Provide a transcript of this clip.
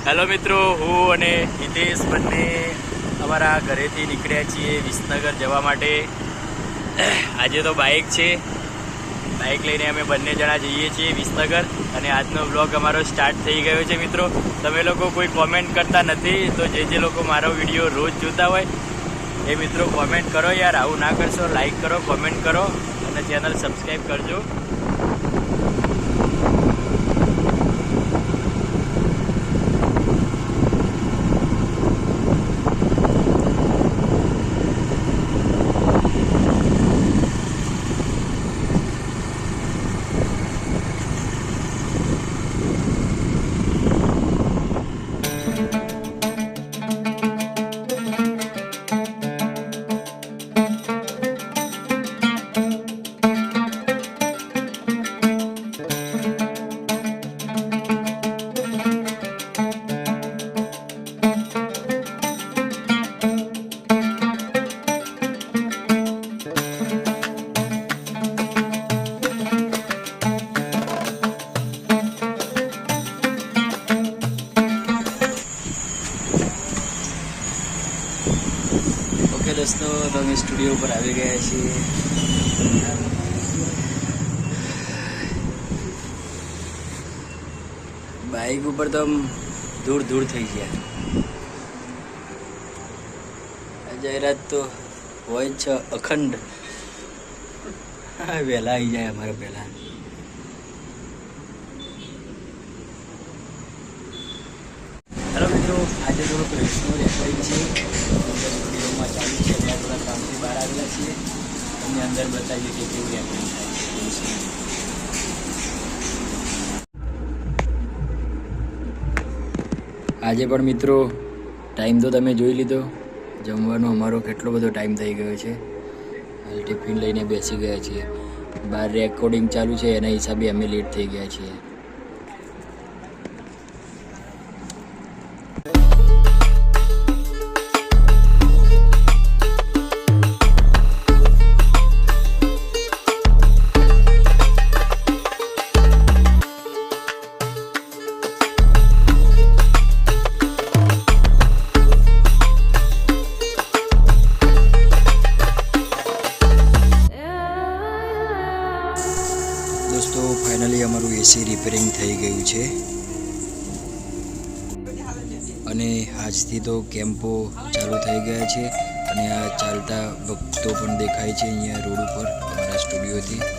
Hello મિત્રો, હું અને હિતેશ બંને અમારા ઘરેથી નીકળ્યા છીએ વિસનગર જવા માટે. આજે તો બાઇક છે, બાઇક લઈને અમે બંને જણા જઈએ છીએ વિસનગર. અને આજનો વ્લોગ અમારો સ્ટાર્ટ થઈ ગયો છે. મિત્રો, તમે લોકો કોઈ કોમેન્ટ કરતા નથી, તો જે લોકો મારો વિડીયો રોજ જોતા હોય એ મિત્રો કોમેન્ટ કરો યાર. આવું ના કરશો, લાઈક કરો, કોમેન્ટ કરો અને ચેનલ સબસ્ક્રાઈબ કરજો. દોસ્તો, તો અમે સ્ટુડિયો ઉપર આવી ગયા છીએ. બાઇક ઉપર તો આમ દૂર દૂર થઈ ગયા. જાહેરાત તો હોય જ છે અખંડ. વહેલા આવી જાય અમારે પહેલા. હેલો મિત્રો, આજે થોડુંક રેસનું રેકોર્ડિંગ છે. સ્ટુડિયોમાં ચાલુ છે. ત્યાં થોડા કામથી બહાર આવેલા છીએ. તમને અંદર બતાવીએ કે કેવું રેકોર્ડિંગ થાય છે. આજે પણ મિત્રો ટાઈમ તો તમે જોઈ લીધો. જમવાનો અમારો કેટલો બધો ટાઈમ થઈ ગયો છે. ટિફિન લઈને બેસી ગયા છીએ. બહાર રેકોર્ડિંગ ચાલુ છે, એના હિસાબે અમે લેટ થઈ ગયા છીએ. દોસ્તો, ફાઇનલી અમારું એસી રિપેરિંગ થઈ ગયું છે. અને આજથી તો કેમ્પો ચાલુ થઈ ગયા છે. અને આ ચાલતા ભક્તો પણ દેખાય છે અહીંયા રોડ ઉપર અમારા સ્ટુડિયોથી.